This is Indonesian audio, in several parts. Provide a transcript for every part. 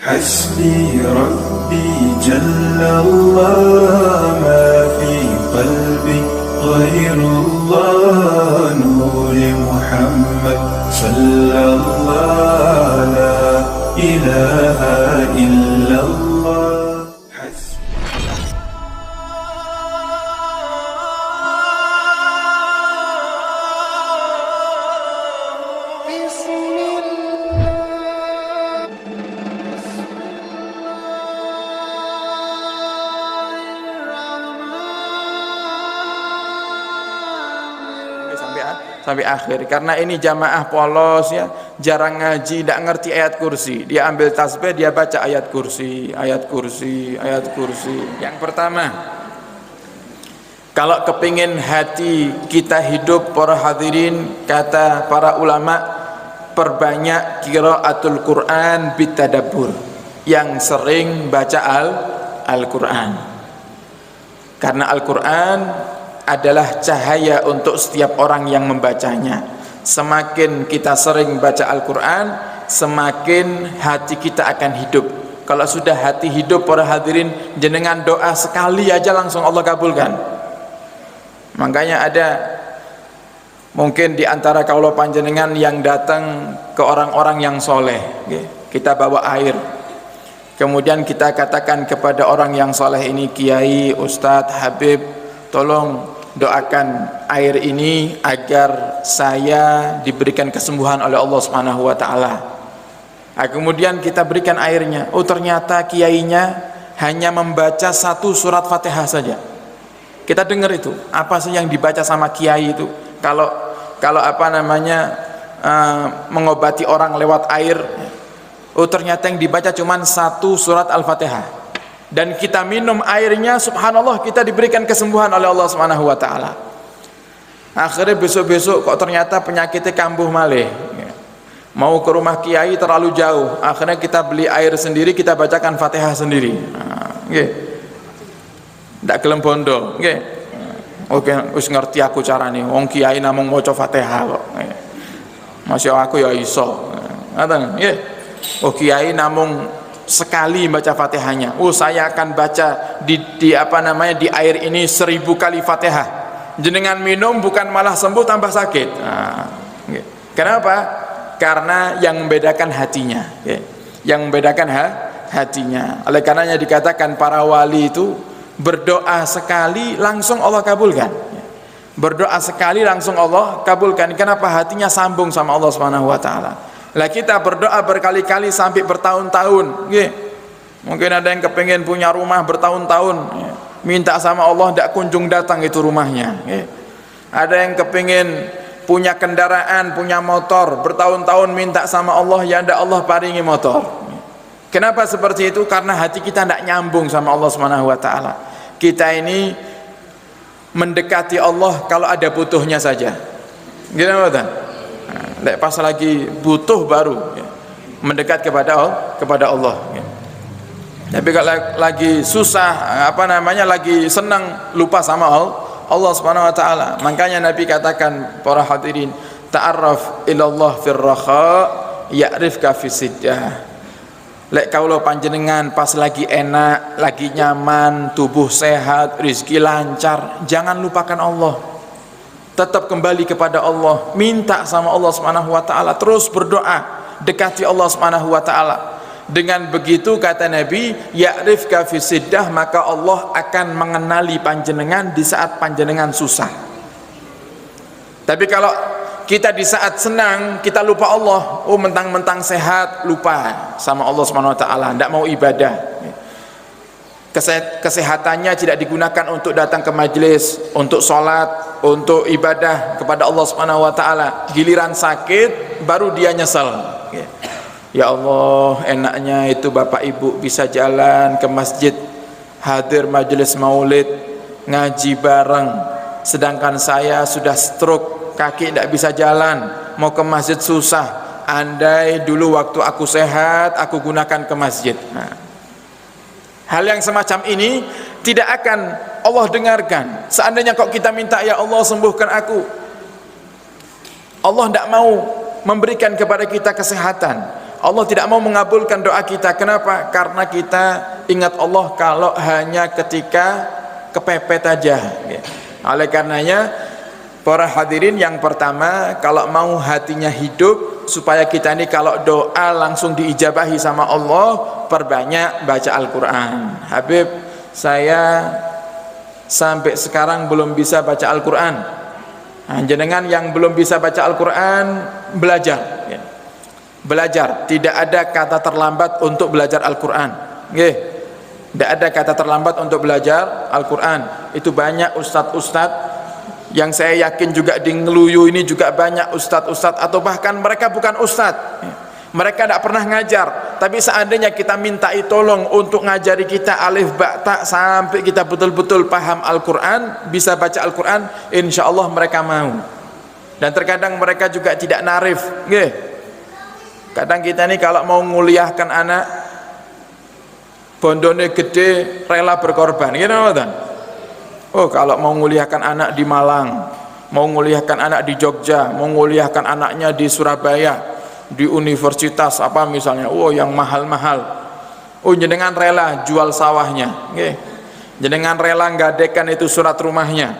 حسبي ربي جل الله ما في قلبي غير الله نور محمد صلى الله لا إله إلا الله. Sampai akhir, karena ini jamaah polos ya, jarang ngaji, tidak ngerti ayat kursi. Dia ambil tasbih, dia baca ayat kursi, ayat kursi, ayat kursi. Yang pertama, kalau kepingin hati kita hidup para hadirin, kata para ulama, perbanyak qiraatul Quran bitadabbur, yang sering baca Al-Quran, karena Al-Quran adalah cahaya untuk setiap orang yang membacanya. Semakin kita sering baca Al-Quran, semakin hati kita akan hidup. Kalau sudah hati hidup para hadirin, jenengan doa sekali aja langsung Allah kabulkan. Makanya ada mungkin di antara kaulo panjenengan yang datang ke orang-orang yang soleh, kita bawa air, kemudian kita katakan kepada orang yang soleh ini, Kiai, Ustadz, Habib, tolong doakan air ini agar saya diberikan kesembuhan oleh Allah Subhanahu wa taala. Kemudian kita berikan airnya. Oh, ternyata kiainya hanya membaca satu surat Fatihah saja. Kita dengar itu, apa sih yang dibaca sama kiai itu? Kalau apa namanya mengobati orang lewat air. Oh, ternyata yang dibaca cuma satu surat Al-Fatihah. Dan kita minum airnya, subhanallah, kita diberikan kesembuhan oleh Allah Subhanahu wa taala. Akhirnya besok-besok kok ternyata penyakitnya kambuh malih. Mau ke rumah kiai terlalu jauh, akhirnya kita beli air sendiri, kita bacakan Fatihah sendiri. Nggih. Ndak gelem bondo, nggih. Oke, wis ngerti aku carane. Wong kiai namung maca Fatihah kok. Masya aku ya iso. Ngoten, nggih. Oh, kiai namung sekali baca Fatihahnya. Oh, saya akan baca di apa namanya di air ini 1000 kali Fatihah. Jenengan minum bukan malah sembuh tambah sakit. Kenapa? Karena yang membedakan hatinya. Yang membedakan hatinya. Oleh karenanya dikatakan para wali itu berdoa sekali langsung Allah kabulkan. Berdoa sekali langsung Allah kabulkan. Kenapa? Hatinya sambung sama Allah Subhanahu wa taala. Lah kita berdoa berkali-kali sampai bertahun-tahun, mungkin ada yang kepengen punya rumah bertahun-tahun, minta sama Allah tidak kunjung datang itu rumahnya. Ada yang kepengen punya kendaraan, punya motor, bertahun-tahun minta sama Allah, ya ndak Allah paringi motor. Kenapa seperti itu? Karena hati kita tidak nyambung sama Allah Subhanahu wa taala. Kita ini mendekati Allah kalau ada butuhnya saja. Gimana? Pas lagi butuh baru mendekat kepada Allah. Tapi kalau lagi susah, apa namanya, lagi senang, lupa sama Allah Subhanahu wa taala. Makanya Nabi katakan, para hadirin, ta'arraf ilallah fir raha ya'rifka fis siddah. Lek kaulo panjenengan pas lagi enak, lagi nyaman, tubuh sehat, rezeki lancar, jangan lupakan Allah. Tetap kembali kepada Allah, minta sama Allah Subhanahu wa taala, terus berdoa, dekati Allah Subhanahu wa taala. Dengan begitu kata Nabi, ya'rifka fi siddah, maka Allah akan mengenali panjenengan di saat panjenengan susah. Tapi kalau kita di saat senang kita lupa Allah, oh mentang-mentang sehat lupa sama Allah Subhanahu wa taala, tidak mau ibadah. Kesehatannya tidak digunakan untuk datang ke majelis, untuk sholat, untuk ibadah kepada Allah Subhanahu wa taala. Giliran sakit baru dia nyesel. Ya Allah, enaknya itu Bapak Ibu bisa jalan ke masjid, hadir majelis maulid, ngaji bareng, sedangkan saya sudah stroke, kaki tidak bisa jalan, mau ke masjid susah. Andai dulu waktu aku sehat, aku gunakan ke masjid. Hal yang semacam ini tidak akan Allah dengarkan. Seandainya kok kita minta, ya Allah sembuhkan aku, Allah tidak mau memberikan kepada kita kesehatan. Allah tidak mau mengabulkan doa kita. Kenapa? Karena kita ingat Allah kalau hanya ketika kepepet aja. Oleh karenanya para hadirin, yang pertama, kalau mau hatinya hidup, supaya kita ini kalau doa langsung diijabahi sama Allah, perbanyak baca Al-Quran. Habib, saya sampai sekarang belum bisa baca Al-Quran. Nah, jenengan yang belum bisa baca Al-Quran, belajar. Belajar, tidak ada kata terlambat untuk belajar Al-Quran. Tidak ada kata terlambat untuk belajar Al-Quran. Itu banyak ustadz-ustadz yang saya yakin juga di Ngeluyu ini juga banyak ustadz-ustadz, atau bahkan mereka bukan ustadz, mereka tidak pernah ngajar, tapi seandainya kita mintai tolong untuk ngajari kita alif ba ta sampai kita betul-betul paham Al-Quran, bisa baca Al-Quran, insya Allah mereka mau. Dan terkadang mereka juga tidak narif. Kadang kita ini kalau mau nguliahkan anak, bondone gede, rela berkorban, oh kalau mau nguliahkan anak di Malang, mau nguliahkan anak di Jogja, mau nguliahkan anaknya di Surabaya, di universitas apa misalnya, oh yang mahal-mahal, oh jenengan rela jual sawahnya, jenengan rela nggadekan itu surat rumahnya,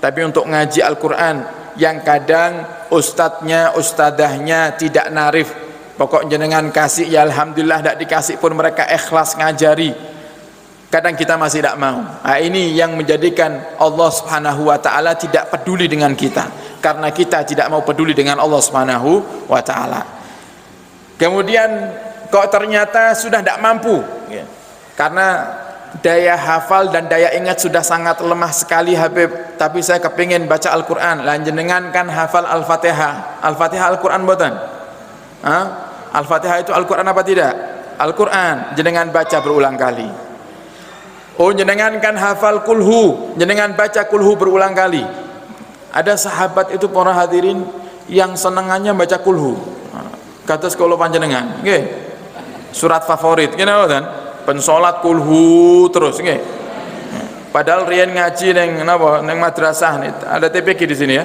tapi untuk ngaji Al-Quran yang kadang ustadznya, ustadahnya tidak narif, pokok jenengan kasih ya alhamdulillah, tidak dikasih pun mereka ikhlas ngajari, kadang kita masih tidak mau. Nah, ini yang menjadikan Allah Subhanahu wa taala tidak peduli dengan kita, karena kita tidak mau peduli dengan Allah Subhanahu wa taala. Kemudian kok ternyata sudah tidak mampu, karena daya hafal dan daya ingat sudah sangat lemah sekali Habib, tapi saya kepingin baca Al-Quran. Jenengan kan hafal Al-Fatihah. Al-Fatihah Al-Quran buatan? Al-Fatihah itu Al-Quran apa tidak? Al-Quran. Jenengan baca berulang kali. Oh jenengan kan hafal kulhu, jenengan baca kulhu berulang kali. Ada sahabat itu para hadirin yang senengannya baca kulhu. Kata sekolah panjenengan, surat favorit, kan? Pensolat kulhu terus, Padahal rian ngaji neng madrasah nih, ada TPQ di sini ya.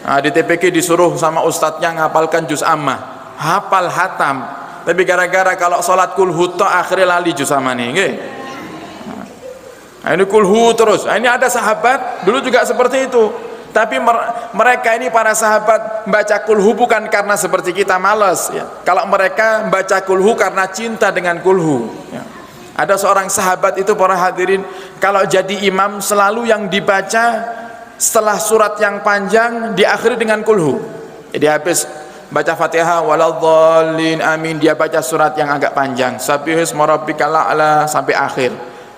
Nah, di TPQ disuruh sama ustadznya ngapalkan juz ammah, hafal hatam. Tapi gara-gara kalau sholat kulhu toh akhirnya lali juz ammah nih, Nah, ini kulhu terus. Nah, ini ada sahabat dulu juga seperti itu. Tapi mereka ini para sahabat baca kulhu bukan karena seperti kita malas. Ya. Kalau mereka baca kulhu karena cinta dengan kulhu. Ya. Ada seorang sahabat itu para hadirin, kalau jadi imam selalu yang dibaca setelah surat yang panjang diakhiri dengan kulhu. Jadi habis baca Fatihah waladhdallin amin, dia baca surat yang agak panjang. Sabbihisma rabbikal a'la sampai akhir.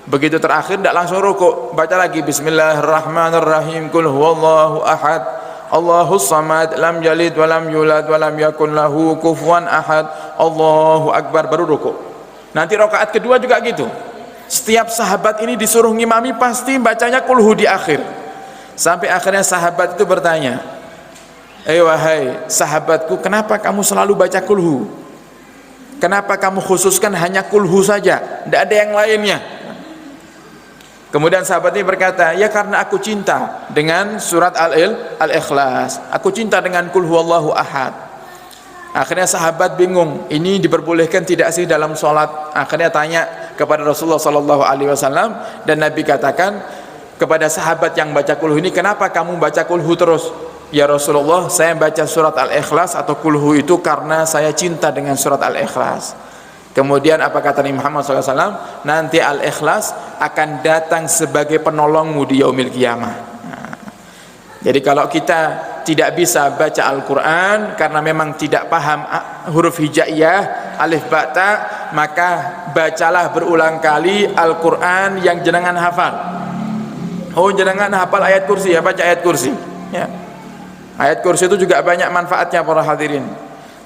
Begitu terakhir tidak langsung rukuk, baca lagi bismillahirrahmanirrahim, qul huwallahu ahad Allahus samad lam yalid walam yulad walam yakun lahu kufuwan ahad Allahu akbar, baru rukuk. Nanti rakaat kedua juga gitu. Setiap sahabat ini disuruh ngimami pasti bacanya kulhu di akhir. Sampai akhirnya sahabat itu bertanya, wahai sahabatku, kenapa kamu selalu baca kulhu? Kenapa kamu khususkan hanya kulhu saja, tidak ada yang lainnya? Kemudian sahabat ini berkata, ya karena aku cinta dengan surat Al-Ikhlas, aku cinta dengan Qul huwallahu ahad. Akhirnya sahabat bingung, ini diperbolehkan tidak sih dalam sholat? Akhirnya tanya kepada Rasulullah SAW, dan Nabi katakan kepada sahabat yang baca kulhu ini, kenapa kamu baca kulhu terus? Ya Rasulullah, saya baca surat Al-Ikhlas atau kulhu itu karena saya cinta dengan surat Al-Ikhlas. Kemudian apa kata Nabi Muhammad SAW? Nanti Al-Ikhlas akan datang sebagai penolongmu di yaumil qiyamah. Jadi kalau kita tidak bisa baca Al-Quran karena memang tidak paham huruf hijaiyah, alif ba ta, maka bacalah berulang kali Al-Quran yang jenengan hafal. Oh jenengan hafal ayat kursi, ya baca ayat kursi. Ya. Ayat kursi itu juga banyak manfaatnya para hadirin.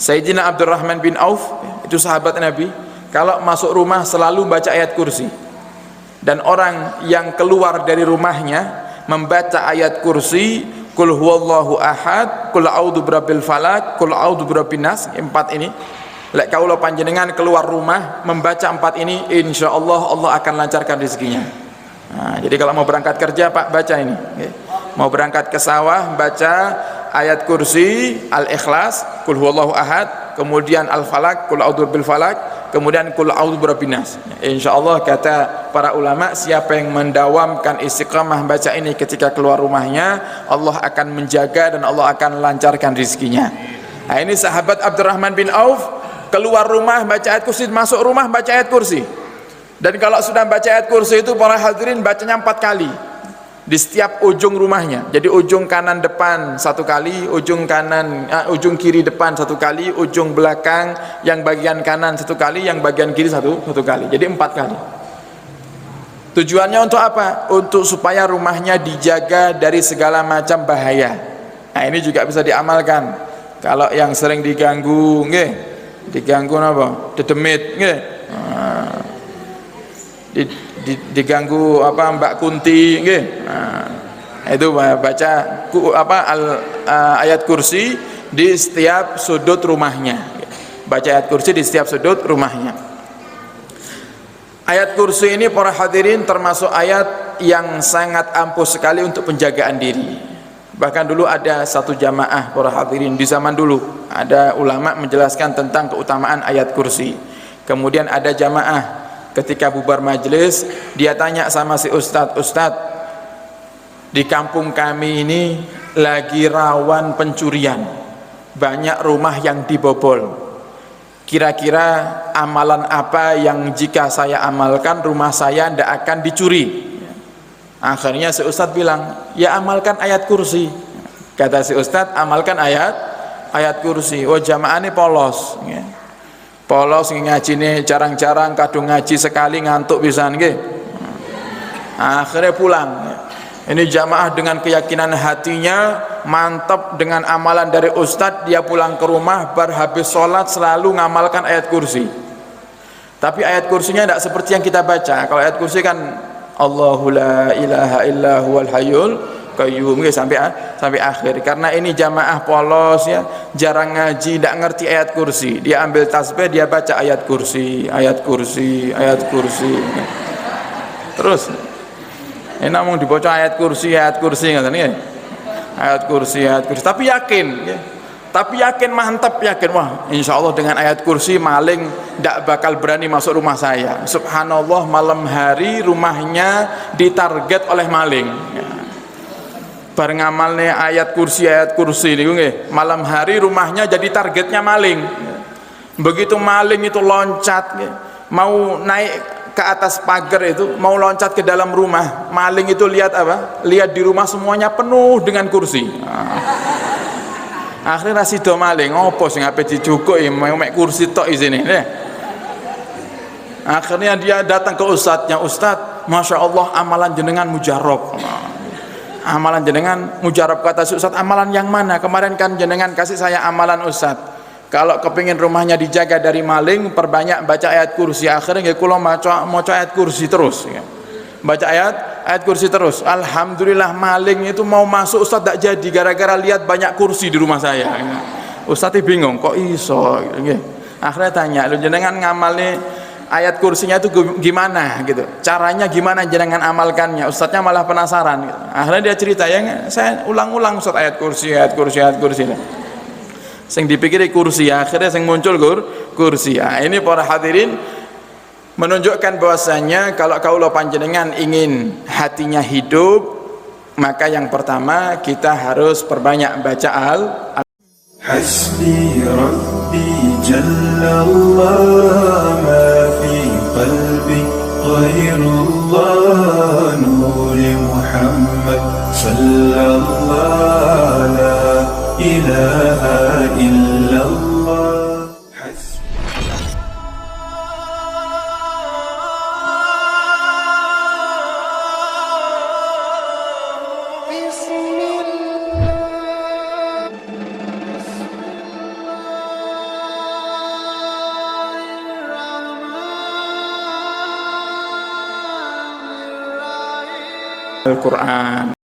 Sayyidina Abdurrahman bin Auf, itu sahabat Nabi, kalau masuk rumah selalu baca ayat kursi. Dan orang yang keluar dari rumahnya membaca ayat kursi, Qul huwallahu ahad, Qul a'udzu birabbil falaq, Qul a'udzu birabbin nas, 4 ini. Lek kaula panjenengan keluar rumah membaca 4 ini, insyaallah Allah akan lancarkan rezekinya. Nah, jadi kalau mau berangkat kerja Pak, baca ini. Mau berangkat ke sawah, baca ayat kursi, Al-Ikhlas, Qul huwallahu ahad, kemudian Al-Falaq, Qul a'udzu bil falaq, kemudian Qul a'udzu birabbin nas. Insyaallah kata para ulama, siapa yang mendawamkan istiqamah baca ini ketika keluar rumahnya, Allah akan menjaga dan Allah akan lancarkan rezekinya. Nah, ini sahabat Abdurrahman bin Auf keluar rumah baca ayat kursi, masuk rumah baca ayat kursi. Dan kalau sudah baca ayat kursi itu para hadirin bacanya 4 kali di setiap ujung rumahnya. Jadi ujung kanan depan 1 kali, ujung kiri depan 1 kali, ujung belakang yang bagian kanan 1 kali, yang bagian kiri satu kali. Jadi 4 kali. Tujuannya untuk apa? Untuk supaya rumahnya dijaga dari segala macam bahaya. Nah, ini juga bisa diamalkan. Kalau yang sering diganggu, diganggu apa? Dedemit, diganggu apa Mbak Kunti, itu baca ayat kursi di setiap sudut rumahnya. Baca ayat kursi di setiap sudut rumahnya. Ayat kursi ini para hadirin termasuk ayat yang sangat ampuh sekali untuk penjagaan diri. Bahkan dulu ada satu jamaah para hadirin di zaman dulu, ada ulama menjelaskan tentang keutamaan ayat kursi. Kemudian ada jamaah ketika bubar majelis, dia tanya sama si ustadz, di kampung kami ini lagi rawan pencurian, banyak rumah yang dibobol, kira-kira amalan apa yang jika saya amalkan rumah saya tidak akan dicuri? Akhirnya si ustadz bilang, ya amalkan ayat kursi. Kata si ustadz, amalkan ayat kursi. Oh, jamaah ini polos, polos ngaji ini jarang-jarang, kadung ngaji sekali ngantuk pisan nggih. Akhirnya pulang. Ini jamaah dengan keyakinan hatinya mantap dengan amalan dari ustadz, dia pulang ke rumah habis sholat selalu ngamalkan ayat kursi. Tapi ayat kursinya tidak seperti yang kita baca. Kalau ayat kursi kan Allahu la ilaha illa huwal hayyul qayyum sampai akhir. Karena ini jamaah polos ya, jarang ngaji, tidak ngerti ayat kursi. Dia ambil tasbih, dia baca ayat kursi, ayat kursi, ayat kursi. Terus ini namun dibaca ayat kursi ngoten ya. Ayat kursi. Tapi yakin ya. Tapi yakin, mantap, yakin, wah insyaallah dengan ayat kursi maling tidak bakal berani masuk rumah saya. Subhanallah, malam hari rumahnya ditarget oleh maling ya. Bareng amalnya ayat kursi ini, malam hari rumahnya jadi targetnya maling. Begitu maling itu loncat, mau naik ke atas pagar itu, mau loncat ke dalam rumah, maling itu lihat apa? Lihat di rumah semuanya penuh dengan kursi. Akhirnya rasido maling, opo sing ape dicukuki mek kursi tok isine. Akhirnya dia datang ke ustadznya, Ustadz, masya Allah amalan jenengan mujarab. Amalan jenengan mujarab, kata si ustadz, amalan yang mana? Kemarin kan jenengan kasih saya amalan ustadz, kalau kepingin rumahnya dijaga dari maling, perbanyak baca ayat kursi. Akhirnya nggih kula maca ayat kursi terus ya. Baca ayat kursi terus. Alhamdulillah maling itu mau masuk ustadz tak jadi gara-gara lihat banyak kursi di rumah saya. Ustadz bingung kok iso nggih. Akhirnya tanya, "Lu jenengan ngamalne ayat kursinya itu gimana gitu, caranya gimana jenengan amalkannya?" Ustadznya malah penasaran gitu. Akhirnya dia cerita, ya saya ulang-ulang Ustadz ayat kursi sing dipikiri kursi, akhirnya sing muncul kursi. Nah, ini para hadirin menunjukkan bahwasanya kalau kaula panjenengan ingin hatinya hidup, maka yang pertama kita harus perbanyak baca Hasbi Rabbi Jallallah, ma fi qalbi ghairullah, nuri Muhammad sallallahu la ilaha illallah. Al-Quran.